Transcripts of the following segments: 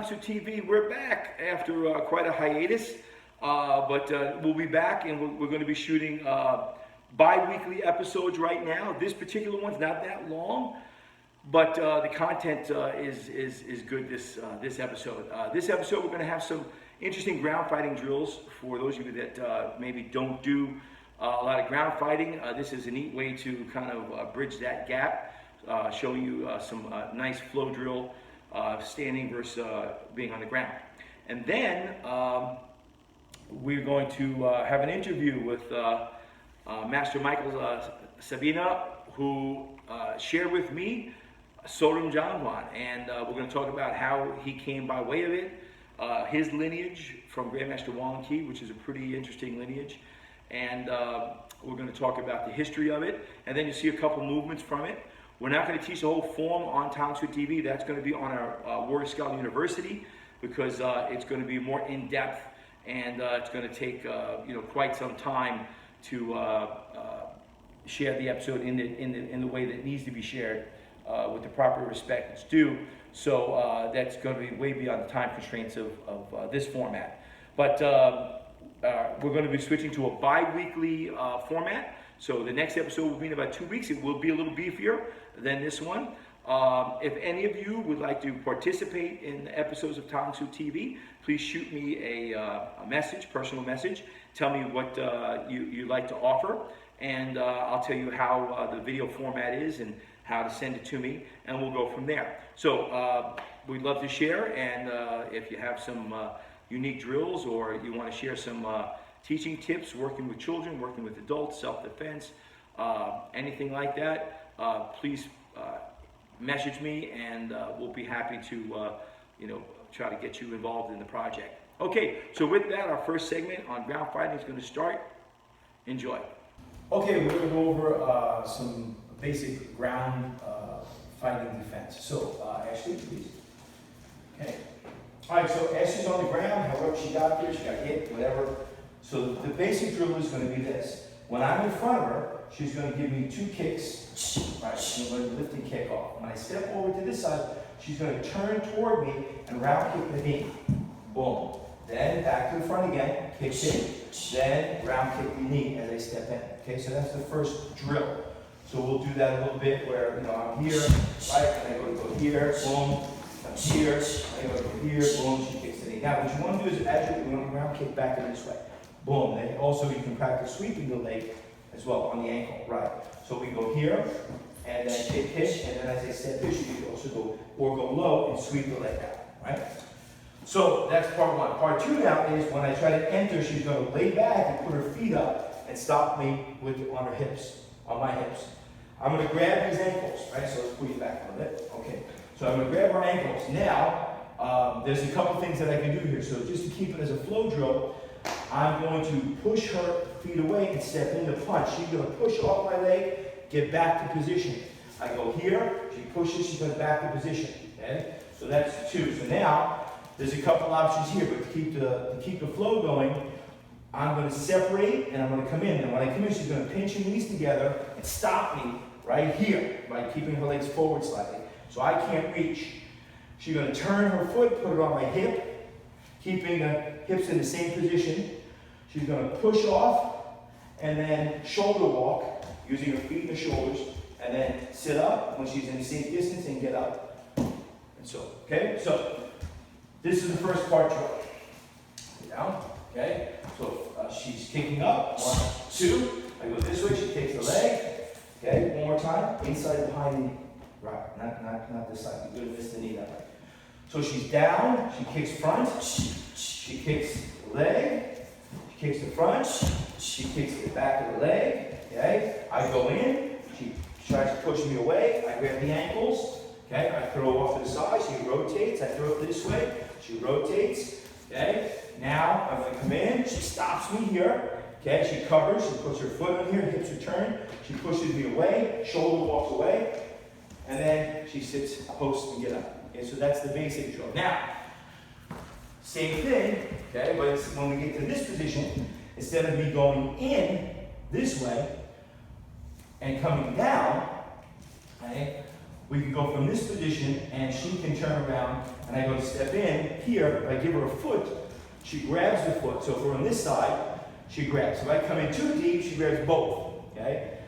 Tang Soo TV. We're back after quite a hiatus, but we'll be back, and we're going to be shooting bi-weekly episodes right now. This particular one's not that long, but the content is good this episode. This episode, we're going to have some interesting ground fighting drills for those of you that maybe don't do a lot of ground fighting. This is a neat way to kind of bridge that gap, show you some nice flow drill, standing versus being on the ground. And then we're going to have an interview with Master Michael Sabia, who shared with me So Rim Jang Kwon, and we're going to talk about how he came by way of it, his lineage from Grandmaster Wong Ki, which is a pretty interesting lineage, and we're going to talk about the history of it, and then you see a couple movements from it. We're not going to teach the whole form on Tang Soo TV. That's going to be on our Warrior Scout University, because it's going to be more in-depth, and it's going to take quite some time to share the episode in the way that it needs to be shared, with the proper respect it's due. So that's going to be way beyond the time constraints of this format. But we're going to be switching to a bi-weekly format. So the next episode will be in about 2 weeks. It will be a little beefier than this one. If any of you would like to participate in the episodes of Tang Soo TV, please shoot me a message, personal message. Tell me what you'd like to offer, and I'll tell you how the video format is and how to send it to me, and we'll go from there. So we'd love to share, and if you have some unique drills, or you want to share some teaching tips, working with children, working with adults, self-defense, anything like that, please message me, and we'll be happy to try to get you involved in the project. Okay, so with that, our first segment on ground fighting is going to start. Enjoy. Okay, we're going to go over some basic ground fighting defense. So, Ashley, please. Okay. All right, so Ashley's on the ground, however she got there, she got hit, whatever. So the basic drill is going to be this. When I'm in front of her, she's going to give me 2 kicks. Right, she's going to lift and kick off. When I step over to this side, she's going to turn toward me and round kick the knee. Boom. Then back to the front again, kick in. Then round kick the knee as I step in. Okay, so that's the first drill. So we'll do that a little bit where I'm here, right, and I go here, boom. I'm here, I go here, boom, she kicks the knee. Now what you want to do is as you want to round kick back in this way. Boom. Then also you can practice sweeping the leg as well on the ankle, right? So we go here, and then kick, and then as I step here, you can also go low and sweep the leg out, right? So that's part 1. Part 2 now is when I try to enter, she's going to lay back and put her feet up and stop me on her hips, on my hips. I'm going to grab these ankles, right? So let's put you back a little bit. Okay. So I'm going to grab her ankles. Now, there's a couple things that I can do here. So just to keep it as a flow drill, I'm going to push her feet away and step into punch. She's going to push off my leg, get back to position. I go here, she pushes, she's going back to position. Okay? So that's 2. So now, there's a couple options here, but to keep the flow going, I'm going to separate and I'm going to come in. And when I come in, she's going to pinch her knees together and stop me right here by keeping her legs forward slightly. So I can't reach. She's going to turn her foot, put it on my hip, keeping the hips in the same position. She's going to push off and then shoulder walk using her feet and her shoulders, and then sit up when she's in the same distance and get up. And so, okay? So this is the first part drill. Down, okay? So she's kicking up. 1, 2. I go this way, she takes the leg. Okay, one more time. Inside behind the knee. Right, not this side. You're going to miss the knee that way. So she's down, she kicks front, she kicks the leg, she kicks the front, she kicks the back of the leg. Okay, I go in, she tries to push me away, I grab the ankles, okay, I throw off to the side, she rotates, I throw it this way, she rotates, okay. Now I'm going to come in, she stops me here, okay, she covers, she puts her foot on here, hips return, she pushes me away, shoulder walks away, and then she sits post and get up. Okay, so that's the basic drill. Now, same thing, okay, but when we get to this position, instead of me going in this way and coming down, okay, we can go from this position and she can turn around and I go to step in here. If I give her a foot, she grabs the foot. So if we're on this side, she grabs. If I come in too deep, she grabs both, okay?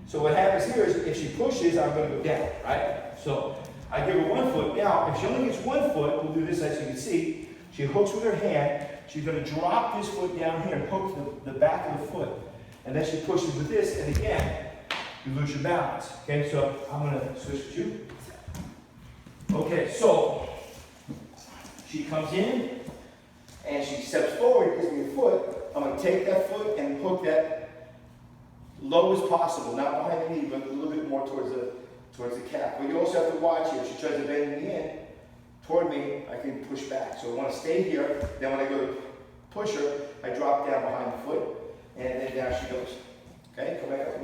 So what happens here is if she pushes, I'm going to go down, right? So I give her 1 foot. Now, if she only gets 1 foot, we'll do this as you can see. She hooks with her hand. She's going to drop this foot down here and hook the back of the foot. And then she pushes with this, and again, you lose your balance. Okay, so I'm going to switch with you. Okay, so she comes in, and she steps forward, gives me a foot. I'm going to take that foot and hook that low as possible, not behind the knee, but a little bit more towards the calf. But you also have to watch here. If she tries to bend me in toward me, I can push back. So I want to stay here. Then when I go to push her, I drop down behind the foot, and then down she goes. Okay, come back up.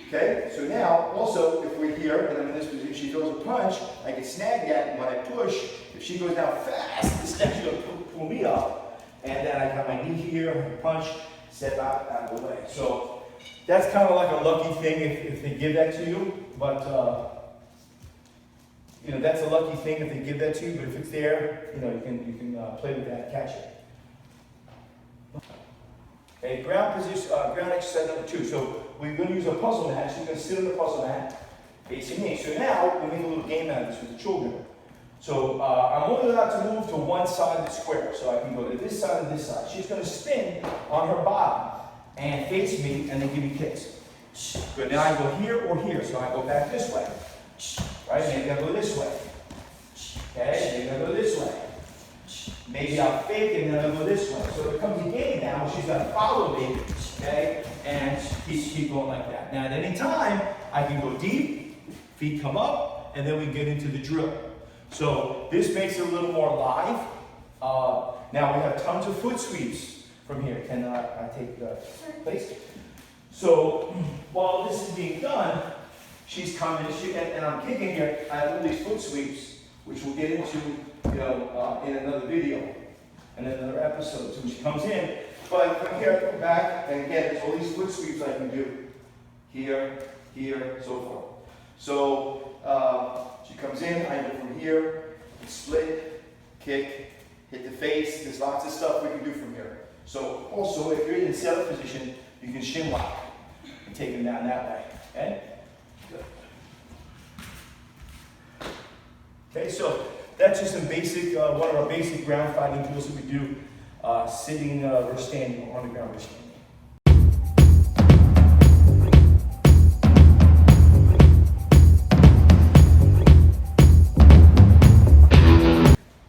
Okay, so now also if we're here and I'm in this position, she throws a punch, I can snag that, and when I push, if she goes down fast, this is actually going to pull me up, and then I got my knee here, punch, step out of the way. So that's kind of like a lucky thing if they give that to you, but you know, that's a lucky thing if they give that to you, but if it's there, you know, you can play with that, catch it. Okay, ground position, ground exercise number 2. So we're going to use a puzzle mat. She's going to sit on the puzzle mat facing me. So now we make a little game out of this with the children. So I'm only allowed to move to one side of the square. So I can go to this side and this side. She's going to spin on her bottom and face me and then give me kicks. Good. Now I go here or here. So I go back this way. Right? Maybe I go this way. Okay? Maybe I go this way. Maybe I'll fake it and then I'll go this way. So it becomes a game now. She's going to follow me, okay? And keep going like that. Now at any time, I can go deep, feet come up, and then we get into the drill. So this makes it a little more live. Now we have tons of foot sweeps from here. Can I take the place? So while this is being done, she's coming, and I'm kicking here. I have all these foot sweeps, which we'll get into, you know, in another video, in another episode. So she comes in, but from here I come back, and again, there's all these foot sweeps I can do. Here, here, so forth. So she comes in, I go from here, split, kick, hit the face. There's lots of stuff we can do from here. So also, if you're in the setup position, you can shin lock and take them down that way. Okay? Good. Okay, so that's just some basic, one of our basic ground fighting drills that we do, sitting or standing, or on the ground or standing.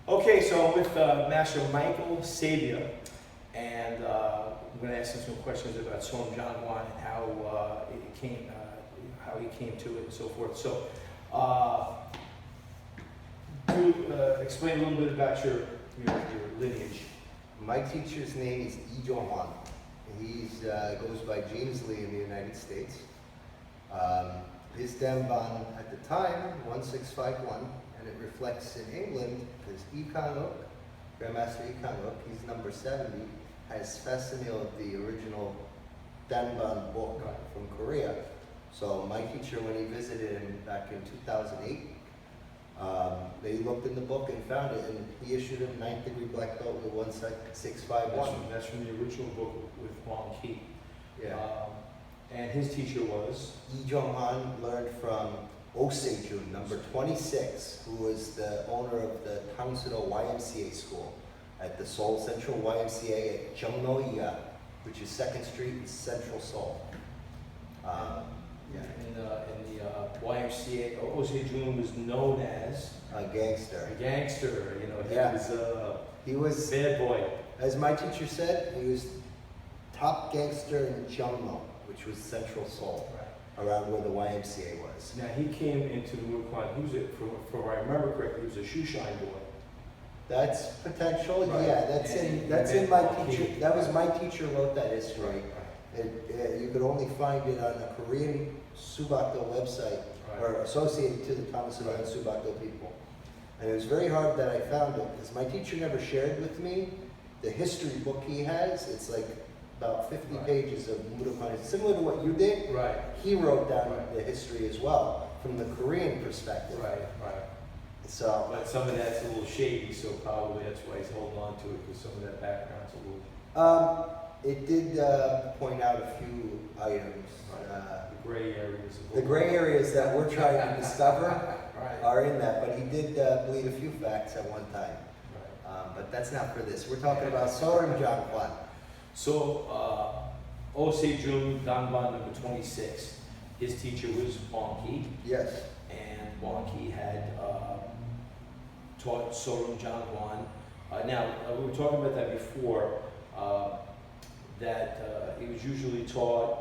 Okay, so I'm with Master Michael Sabia, and I'm going to ask him some questions about So Rim Jang Kwon and how it came, how he came to it and so forth. So, explain a little bit about your lineage. My teacher's name is Lee Jong-hwan. He goes by James Lee in the United States. His Damban at the time, 1651, and it reflects in England because Grandmaster Ikanuk, he's number 70, has facsimile of the original Damban book from Korea. So my teacher, when he visited him back in 2008, they looked in the book and found it, and he issued him 9th degree black belt with 1651. That's from the original book with Wong Ki. Yeah. And his teacher was? Lee Jong-han learned from Oh Se-jun, number 26, who was the owner of the Tang Soo Do YMCA school at the Seoul Central YMCA at Jungno-iya, which is 2nd Street in Central Seoul. In the YMCA, Oh Se-jun was known as a gangster. A gangster, you know. He was bad boy. As my teacher said, he was top gangster in Jungno, which was Central Seoul, around where the YMCA was. Now he came into the Mukwan. He was, if I remember correctly, he was a shoe shine boy. That's potential. Right. Yeah, that's in my teacher. That was my teacher wrote that history. You could only find it on a Korean Subakdo website, or associated to the Tang Soo Do and Subakdo people. And it was very hard that I found it, because my teacher never shared with me the history book he has. It's like about 50 pages of Murokan. Similar to what you did. Right. He wrote down the history as well from the Korean perspective. Right. So, But some of that's a little shady, so probably that's why he's holding on to it, because some of that background's a little. it did point out a few items. The gray areas. The gray areas that we're trying to discover Right. are in that, but he did bleed a few facts at one time. Right. But that's not for this. We're talking about So Rim Jang Kwon. So, Osejun Danban number 26, his teacher was Bonki, Yes. and Bonki had taught So Rim Jang Kwon. Now, we were talking about that before, that he was usually taught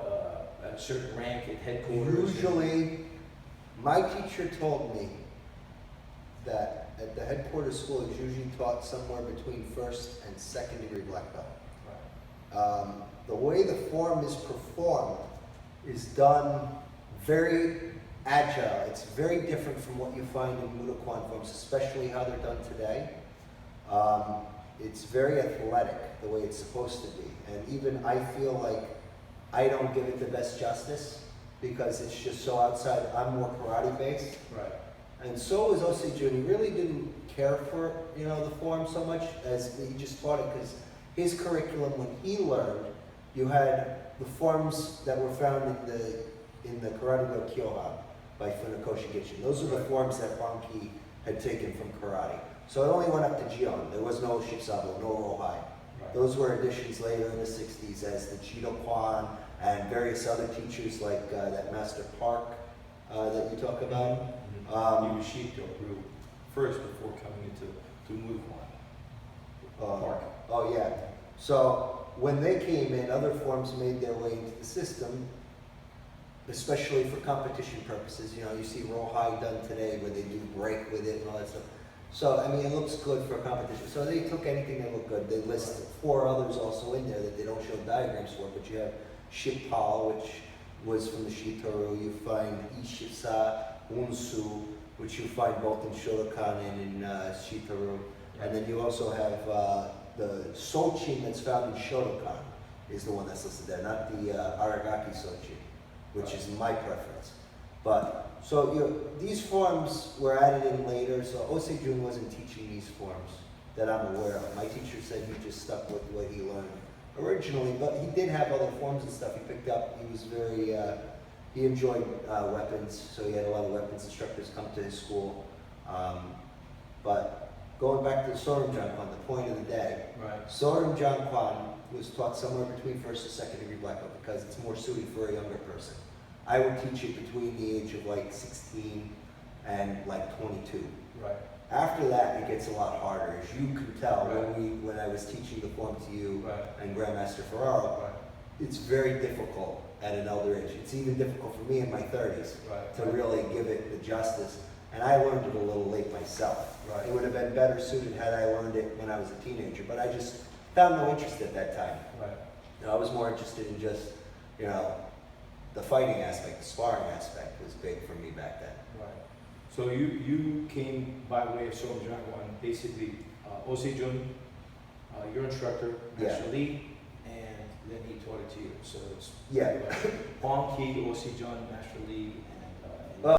at a certain rank at headquarters. Usually, my teacher told me that at the headquarters school, it's usually taught somewhere between first and second degree black belt. Right. The way the form is performed is done very agile. It's very different from what you find in Mudakwon forms, especially how they're done today. It's very athletic, the way it's supposed to be. And even I feel like I don't give it the best justice because it's just so outside. I'm more karate based. Right. And so was Osejun. He really didn't care for, the form so much as he just taught it because his curriculum, when he learned, you had the forms that were found in the Karate Do Kyohan by Funakoshi Gichin. Those are the forms that Bonki had taken from karate. So it only went up to Jion. There was no Shipsabo, no Rohai. Right. Those were additions later in the 60s as the Chido Kwan and various other teachers like that Master Park that you talk about. He was Shito Brew first before coming into Mudakwon. Park. Oh yeah. So when they came in, other forms made their way into the system, especially for competition purposes. You see Rohai done today where they do break with it and all that stuff. So, it looks good for competition. So they took anything that looked good. They list 4 others also in there that they don't show diagrams for, but you have Shippal, which was from the Shitoru. You find Ishisa, Unsu, which you find both in Shotokan and in Shitoru. And then you also have the Sochin that's found in Shotokan is the one that's listed there, not the Aragaki Sochin, which is my preference. But, so these forms were added in later, so Osejun wasn't teaching these forms that I'm aware of. My teacher said he just stuck with what he learned originally, but he did have other forms and stuff he picked up. He was very, he enjoyed weapons, so he had a lot of weapons instructors come to his school. But going back to the So Rim Jang Kwon, the point of the day, Right. So Rim Jang Kwon was taught somewhere between first and second degree black belt because it's more suited for a younger person. I would teach it between the age of 16 and 22. Right. After that, it gets a lot harder, as you could tell Right. when I was teaching the form to you Right. and Grandmaster Ferraro. Right. It's very difficult at an elder age. It's even difficult for me in my 30s Right. to really give it the justice. And I learned it a little late myself. Right. It would have been better suited had I learned it when I was a teenager, but I just found no interest at that time. Right. I was more interested in just, the fighting aspect, the sparring aspect was big for me back then. Right. So you came by way of So Rim Jang Kwon, basically Osejun, your instructor, Master Yeah. Lee, and then he taught it to you. So it's Yeah. Bonki, Osejun, Master Lee, and Well,